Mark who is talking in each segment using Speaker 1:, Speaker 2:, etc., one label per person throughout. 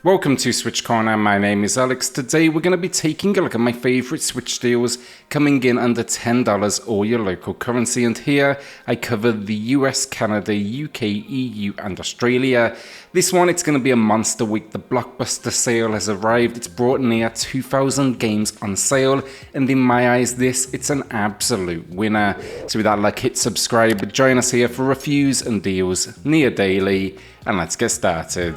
Speaker 1: Welcome to SwitchCorner, my name is Alex. Today we're going to be taking a look at my favourite Switch deals coming in under $10 or your local currency, and here I cover the US, Canada, UK, EU and Australia. This one, it's going to be a monster week. The Blockbuster sale has arrived. It's brought near 2,000 games on sale, and in my eyes it's an absolute winner. So with that luck, hit subscribe, join us here for reviews and deals near daily, and let's get started.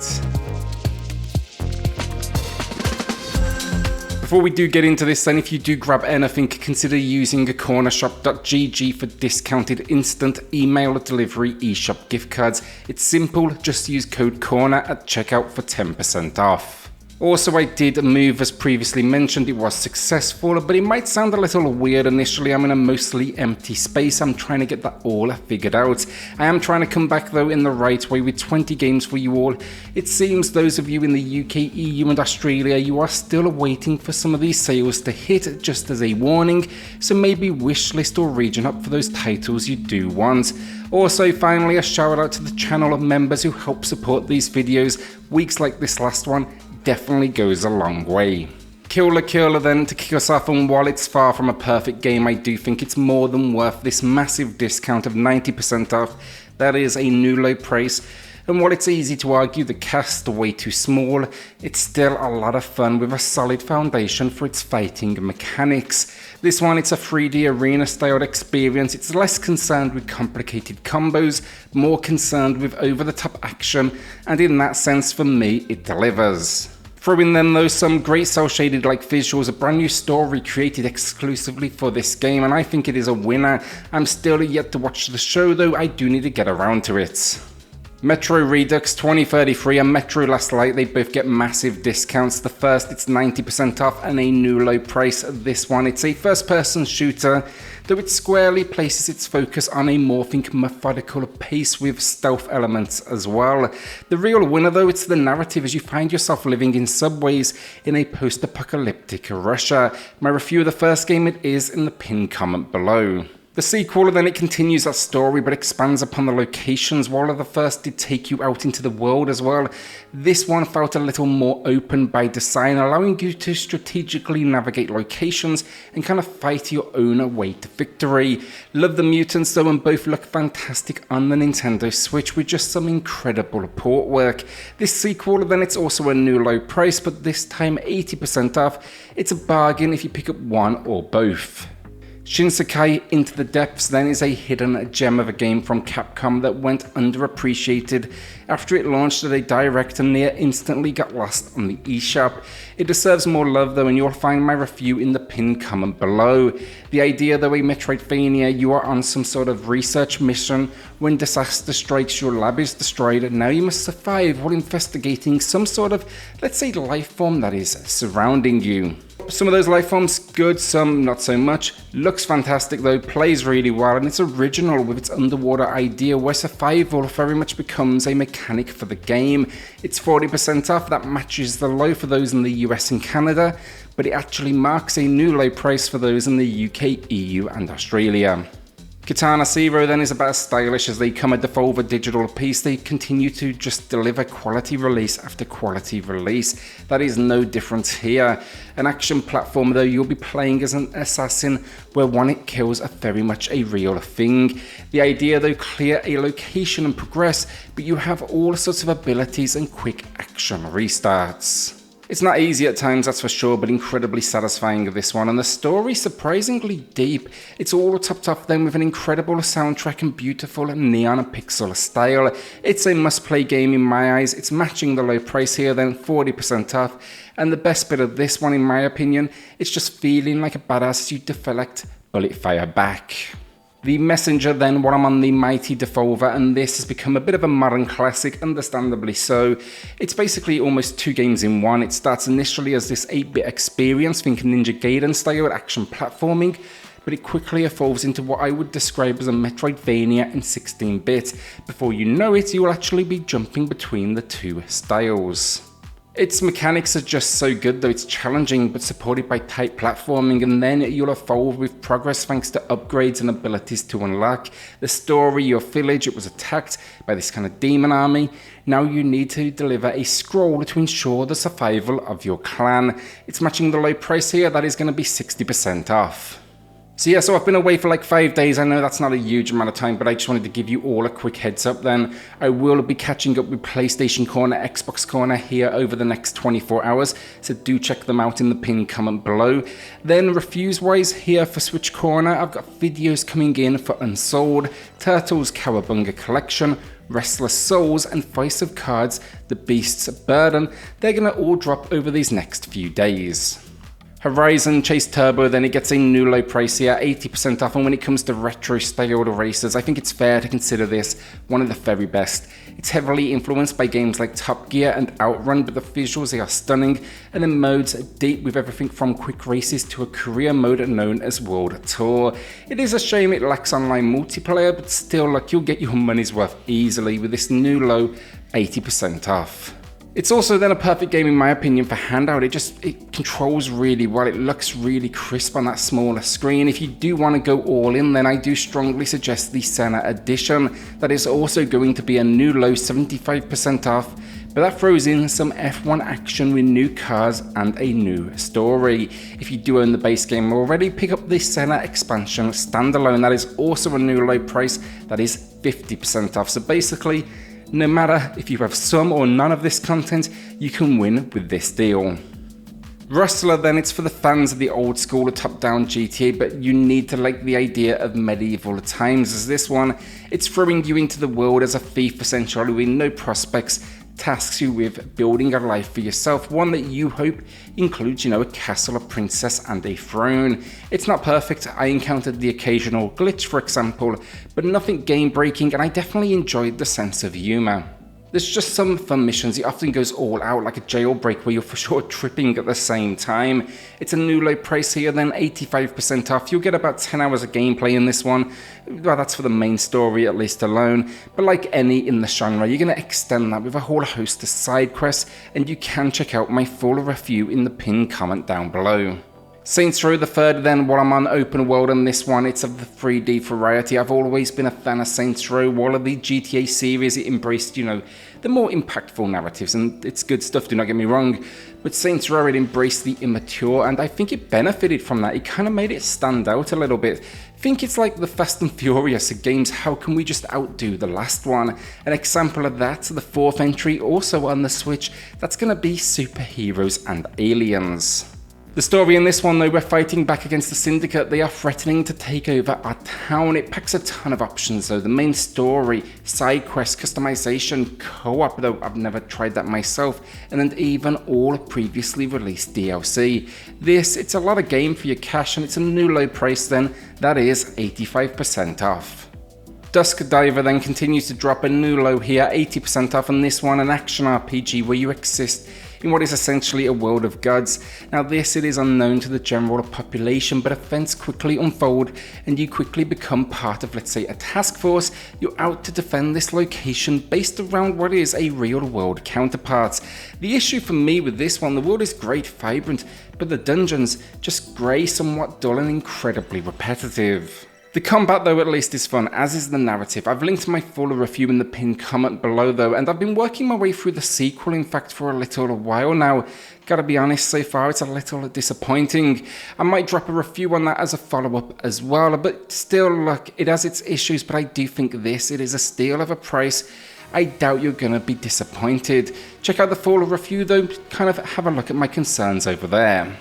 Speaker 1: Before we do get into this then, if you do grab anything, consider using cornershop.gg for discounted instant email delivery eShop gift cards. It's simple, just use code CORNER at checkout for 10% off. Also, I did move, as previously mentioned. It was successful, but it might sound a little weird initially. I'm in a mostly empty space. I'm trying to get that all figured out. I am trying to come back though in the right way with 20 games for you all. It seems those of you in the UK, EU and Australia, you are still waiting for some of these sales to hit, just as a warning. So maybe wishlist or region up for those titles you do want. Also, finally, a shout out to the channel of members who help support these videos. Weeks like this last one definitely goes a long way. Killer then to kick us off, and while it's far from a perfect game, I do think it's more than worth this massive discount of 90% off. That is a new low price, and while it's easy to argue the cast are way too small, it's still a lot of fun with a solid foundation for its fighting mechanics. This one, it's a 3D arena styled experience. It's less concerned with complicated combos, more concerned with over-the-top action, and in that sense for me it delivers. Throw in then though some great cel-shaded like visuals, a brand new story created exclusively for this game, and I think it is a winner. I'm still yet to watch the show though, I do need to get around to it. Metro Redux 2033 and Metro Last Light, they both get massive discounts. The first, it's 90% off and a new low price. This one, it's a first-person shooter, though it squarely places its focus on a more methodical pace with stealth elements as well. The real winner though, it's the narrative as you find yourself living in subways in a post-apocalyptic Russia. My review of the first game, it is in the pinned comment below. The sequel then, it continues that story but expands upon the locations, while the first did take you out into the world as well. This one felt a little more open by design, allowing you to strategically navigate locations and kind of fight your own way to victory. Love the mutants though, and both look fantastic on the Nintendo Switch with just some incredible port work. This sequel then, it's also a new low price, but this time 80% off. It's a bargain if you pick up one or both. Shinsekai Into the Depths then is a hidden gem of a game from Capcom that went underappreciated after it launched at a direct and near instantly got lost on the eShop. It deserves more love though, and you'll find my review in the pinned comment below. The idea though, a Metroidvania, you are on some sort of research mission. When disaster strikes, your lab is destroyed, and now you must survive while investigating some sort of, let's say, life form that is surrounding you. Some of those life forms good, some not so much. Looks fantastic though, plays really well, and it's original with its underwater idea where survival very much becomes a mechanic for the game. It's 40% off, that matches the low for those in the US and Canada, but it actually marks a new low price for those in the UK, EU and Australia. Katana ZERO then is about as stylish as they come. A devolver digital piece, they continue to just deliver quality release after quality release. That is no different here. An action platform though, you'll be playing as an assassin where one hit kills are very much a real thing. The idea though, clear a location and progress, but you have all sorts of abilities and quick action restarts. It's not easy at times, that's for sure, but incredibly satisfying this one, and the story surprisingly deep. It's all topped off then with an incredible soundtrack and beautiful neon and pixel style. It's a must-play game in my eyes. It's matching the low price here then, 40% off, and the best bit of this one in my opinion, it's just feeling like a badass as you deflect bullet fire back. The Messenger then, while I'm on the mighty devolver, and this has become a bit of a modern classic, understandably so. It's basically almost two games in one. It starts initially as this 8-bit experience, think Ninja Gaiden style action platforming, but it quickly evolves into what I would describe as a Metroidvania in 16-bit. Before you know it, you will actually be jumping between the two styles. Its mechanics are just so good though, it's challenging but supported by tight platforming, and then you'll evolve with progress thanks to upgrades and abilities to unlock. The story, your village, it was attacked by this kind of demon army. Now you need to deliver a scroll to ensure the survival of your clan. It's matching the low price here, that is going to be 60% off. So I've been away for like 5 days. I know that's not a huge amount of time, but I just wanted to give you all a quick heads up then. I will be catching up with PlayStation Corner, Xbox Corner here over the next 24 hours, so do check them out in the pinned comment below. Then reviews-wise here for Switch Corner, I've got videos coming in for Unsold, Turtles Cowabunga Collection, Restless Souls, and Vice of Cards, The Beast's Burden. They're going to all drop over these next few days. Horizon Chase Turbo, then it gets a new low price here, 80% off, and when it comes to retro styled racers, I think it's fair to consider this one of the very best. It's heavily influenced by games like Top Gear and Outrun, but the visuals, they are stunning, and the modes are deep with everything from quick races to a career mode known as World Tour. It is a shame it lacks online multiplayer, but still, like, you'll get your money's worth easily with this new low 80% off. It's also then a perfect game in my opinion for handout. It controls really well, it looks really crisp on that smaller screen. If you do want to go all in, then I do strongly suggest the Senna edition. That is also going to be a new low 75% off, but that throws in some F1 action with new cars and a new story. If you do own the base game already, pick up the Senna expansion standalone. That is also a new low price, that is 50% off. So basically, no matter if you have some or none of this content, you can win with this deal. Rustler then, it's for the fans of the old school top-down GTA, but you need to like the idea of medieval times as this one. It's throwing you into the world as a thief essentially with no prospects, tasks you with building a life for yourself, one that you hope includes, a castle, a princess, and a throne. It's not perfect, I encountered the occasional glitch for example, but nothing game breaking, and I definitely enjoyed the sense of humour. There's just some fun missions, it often goes all out like a jailbreak where you're for sure tripping at the same time. It's a new low price here then, 85% off. You'll get about 10 hours of gameplay in this one. Well, that's for the main story at least alone, but like any in the genre, you're going to extend that with a whole host of side quests, and you can check out my full review in the pinned comment down below. Saints Row the Third then, while I'm on open world on this one, it's of the 3D variety. I've always been a fan of Saints Row. While of the GTA series, it embraced, the more impactful narratives, and it's good stuff, do not get me wrong. But Saints Row, it embraced the immature, and I think it benefited from that. It kind of made it stand out a little bit. I think it's like the Fast and Furious of games, how can we just outdo the last one? An example of that, the fourth entry, also on the Switch, that's going to be superheroes and aliens. The story in this one though, we're fighting back against the Syndicate. They are threatening to take over our town. It packs a ton of options though. The main story, side quests, customization, co-op, though I've never tried that myself, and then even all previously released DLC. It's a lot of game for your cash, and it's a new low price then, that is 85% off. Dusk Diver then continues to drop a new low here, 80% off on this one, an action RPG where you exist in what is essentially a world of gods. Now this, it is unknown to the general population, but events quickly unfold and you quickly become part of, let's say, a task force. You're out to defend this location based around what is a real world counterpart. The issue for me with this one, the world is great, vibrant, but the dungeons just grey, somewhat dull and incredibly repetitive. The combat though at least is fun, as is the narrative. I've linked my full review in the pinned comment below though, and I've been working my way through the sequel in fact for a little while now. Gotta be honest, so far it's a little disappointing. I might drop a review on that as a follow-up as well, but still, look, it has its issues, but I do think it is a steal of a price. I doubt you're gonna be disappointed. Check out the full review though, kind of have a look at my concerns over there.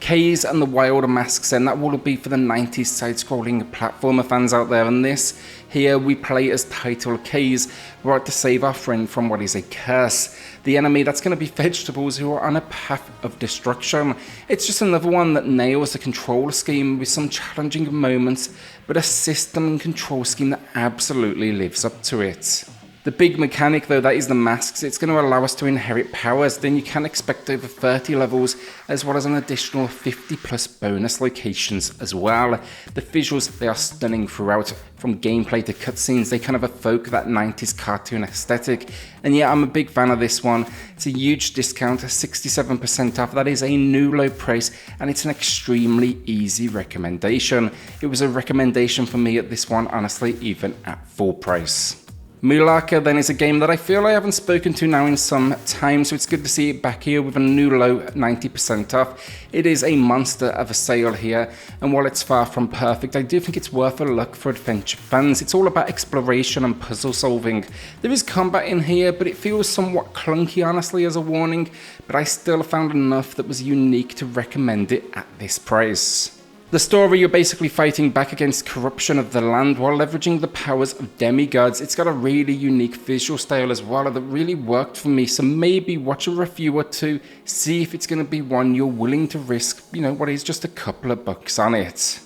Speaker 1: Kaze and the Wild Masks, and that will be for the 90s side-scrolling platformer fans out there. And this, here we play as title Kaze. We're out to save our friend from what is a curse. The enemy, that's going to be vegetables who are on a path of destruction. It's just another one that nails the control scheme with some challenging moments, but a system and control scheme that absolutely lives up to it. The big mechanic though, that is the masks. It's going to allow us to inherit powers, then you can expect over 30 levels as well as an additional 50 plus bonus locations as well. The visuals, they are stunning throughout, from gameplay to cutscenes. They kind of evoke that 90s cartoon aesthetic, and yeah, I'm a big fan of this one. It's a huge discount, 67% off. That is a new low price, and it's an extremely easy recommendation. It was a recommendation for me at this one, honestly, even at full price. Mulaka then is a game that I feel I haven't spoken to now in some time, so it's good to see it back here with a new low at 90% off. It is a monster of a sale here, and while it's far from perfect, I do think it's worth a look for adventure fans. It's all about exploration and puzzle solving. There is combat in here, but it feels somewhat clunky, honestly, as a warning, but I still found enough that was unique to recommend it at this price. The story, you're basically fighting back against corruption of the land while leveraging the powers of demigods. It's got a really unique visual style as well that really worked for me, so maybe watch a review or two, see if it's going to be one you're willing to risk, what is just a couple of bucks on it.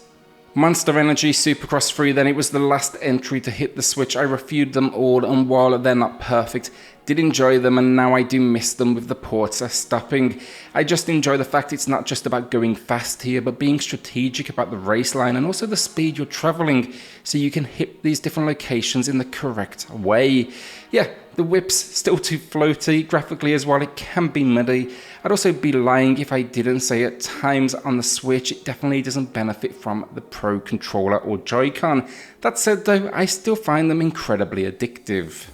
Speaker 1: Monster Energy Supercross 3 then, it was the last entry to hit the Switch. I reviewed them all, and while they're not perfect, did enjoy them, and now I do miss them with the ports stopping. I just enjoy the fact it's not just about going fast here, but being strategic about the race line and also the speed you're traveling, so you can hit these different locations in the correct way. Yeah, the whip's still too floaty, graphically as well, it can be muddy. I'd also be lying if I didn't say at times on the Switch it definitely doesn't benefit from the Pro Controller or Joy-Con. That said though, I still find them incredibly addictive.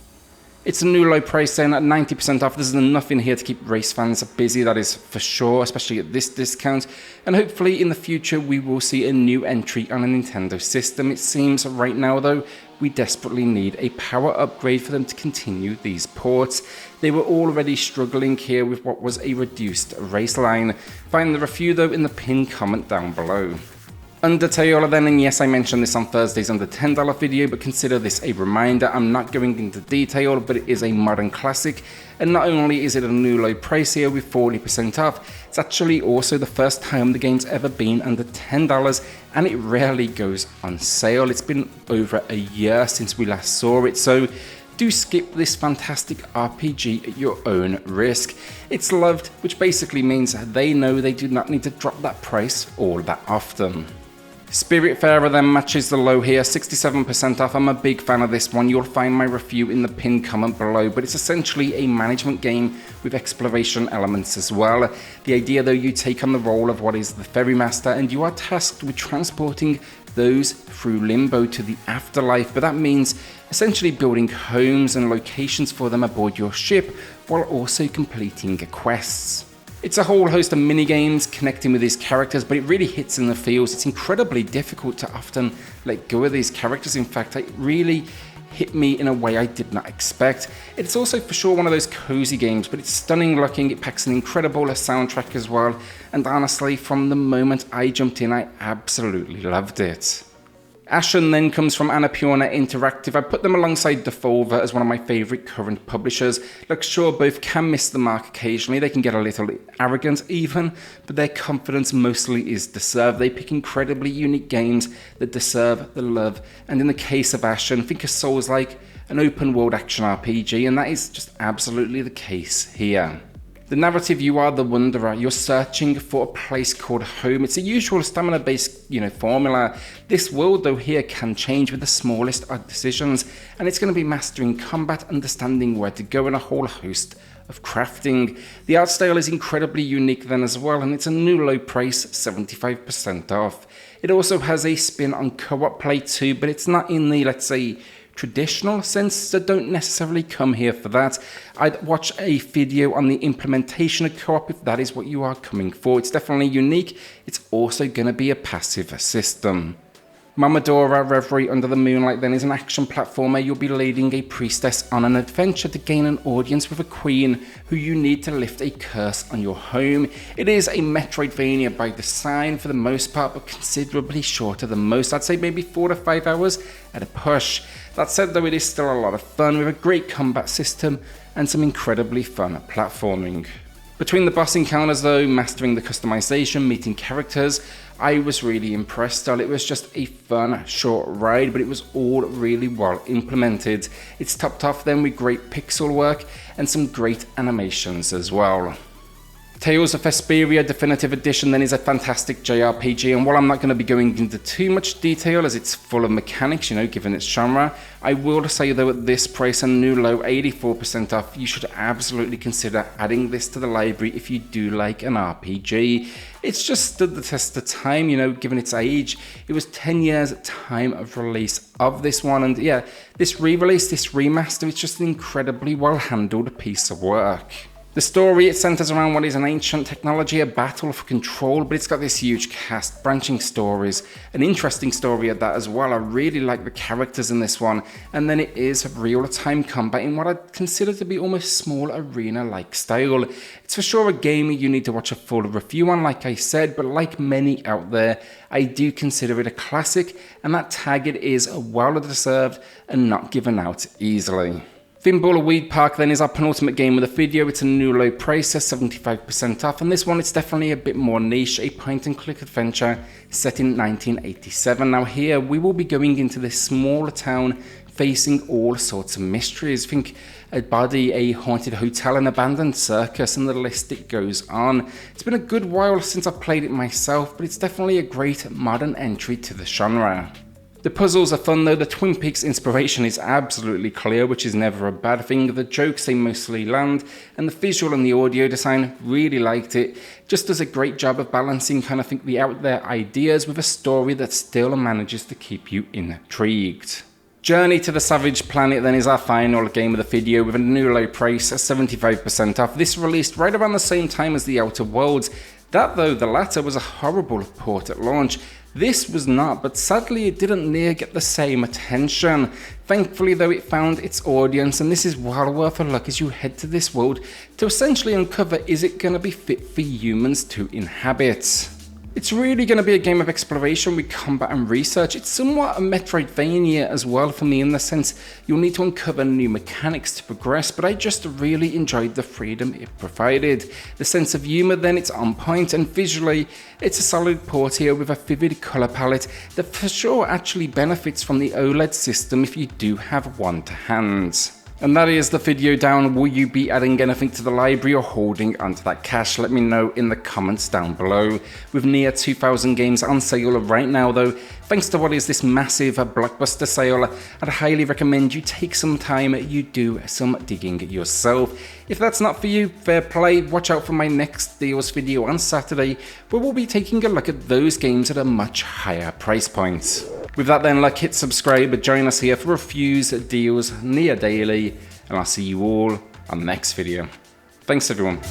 Speaker 1: It's a new low price then at 90% off. There's enough in here to keep race fans busy, that is for sure, especially at this discount. And hopefully in the future we will see a new entry on a Nintendo system. It seems right now though, we desperately need a power upgrade for them to continue these ports. They were already struggling here with what was a reduced race line. Find the review though in the pinned comment down below. Undertale then, and yes, I mentioned this on Thursday's under $10 video, but consider this a reminder. I'm not going into detail, but it is a modern classic, and not only is it a new low price here with 40% off, it's actually also the first time the game's ever been under $10, and it rarely goes on sale. It's been over a year since we last saw it, so do skip this fantastic RPG at your own risk. It's loved, which basically means they know they do not need to drop that price all that often. Spiritfarer then matches the low here, 67% off. I'm a big fan of this one. You'll find my review in the pinned comment below, but it's essentially a management game with exploration elements as well. The idea though, you take on the role of what is the ferrymaster, and you are tasked with transporting those through limbo to the afterlife, but that means essentially building homes and locations for them aboard your ship while also completing quests. It's a whole host of mini-games connecting with these characters, but it really hits in the feels. It's incredibly difficult to often let go of these characters. In fact, it really hit me in a way I did not expect. It's also for sure one of those cozy games, but it's stunning looking. It packs an incredible soundtrack as well, and honestly, from the moment I jumped in, I absolutely loved it. Ashen then comes from Annapurna Interactive. I put them alongside Devolver as one of my favourite current publishers. Look, sure, both can miss the mark occasionally. They can get a little arrogant even, but their confidence mostly is deserved. They pick incredibly unique games that deserve the love. And in the case of Ashen, think of Souls-like, an open world action RPG, and that is just absolutely the case here. The narrative, you are the wanderer. You're searching for a place called home. It's a usual stamina-based, formula. This world, though, here can change with the smallest of decisions, and it's going to be mastering combat, understanding where to go, and a whole host of crafting. The art style is incredibly unique then as well, and it's a new low price, 75% off. It also has a spin on co-op play too, but it's not in the, let's say, traditional sense, so don't necessarily come here for that. I'd watch a video on the implementation of co-op if that is what you are coming for. It's definitely unique. It's also going to be a passive system. Momodora Reverie Under the Moonlight then is an action platformer. You'll be leading a priestess on an adventure to gain an audience with a queen who you need to lift a curse on your home. It is a Metroidvania by design for the most part, but considerably shorter than most. I'd say maybe 4 to 5 hours at a push. That said though, it is still a lot of fun with a great combat system and some incredibly fun platforming. Between the boss encounters though, mastering the customization, meeting characters, I was really impressed. It was just a fun, short ride, but it was all really well implemented. It's topped off then with great pixel work and some great animations as well. Tales of Vesperia Definitive Edition then is a fantastic JRPG, and while I'm not going to be going into too much detail as it's full of mechanics, given its genre, I will say though at this price, a new low 84% off, you should absolutely consider adding this to the library if you do like an RPG. It's just stood the test of time, given its age. It was 10 years at time of release of this one, and yeah, this re-release, this remaster, it's just an incredibly well handled piece of work. The story, it centers around what is an ancient technology, a battle for control, but it's got this huge cast, branching stories, an interesting story at that as well. I really like the characters in this one, and then it is real-time combat in what I'd consider to be almost small arena-like style. It's for sure a game you need to watch a full review on, like I said, but like many out there, I do consider it a classic, and that tag it is well deserved and not given out easily. Thimbleweed Park then is our penultimate game of the video. It's a new low price, 75% off, and this one it's definitely a bit more niche, a point and click adventure set in 1987. Now here we will be going into this smaller town facing all sorts of mysteries. Think a body, a haunted hotel, an abandoned circus, and the list it goes on. It's been a good while since I've played it myself, but it's definitely a great modern entry to the genre. The puzzles are fun though, the Twin Peaks inspiration is absolutely clear, which is never a bad thing. The jokes, they mostly land, and the visual and the audio design, really liked it. Just does a great job of balancing the out there ideas with a story that still manages to keep you intrigued. Journey to the Savage Planet then is our final game of the video with a new low price, 75% off. This released right around the same time as The Outer Worlds. That though, the latter was a horrible port at launch. This was not, but sadly it didn't near get the same attention. Thankfully though, it found its audience, and this is well worth a look as you head to this world to essentially uncover, is it going to be fit for humans to inhabit? It's really going to be a game of exploration with combat and research. It's somewhat a Metroidvania as well for me, in the sense you'll need to uncover new mechanics to progress, but I just really enjoyed the freedom it provided. The sense of humour then, it's on point, and visually it's a solid port here with a vivid colour palette that for sure actually benefits from the OLED system if you do have one to hand. And that is the video down. Will you be adding anything to the library or holding onto that cache? Let me know in the comments down below. With near 2,000 games on sale right now though, thanks to what is this massive Blockbuster sale, I'd highly recommend you take some time, you do some digging yourself. If that's not for you, fair play, watch out for my next deals video on Saturday, where we'll be taking a look at those games at a much higher price point. With that then, hit subscribe, join us here for reviews, deals, near daily, and I'll see you all on the next video. Thanks everyone.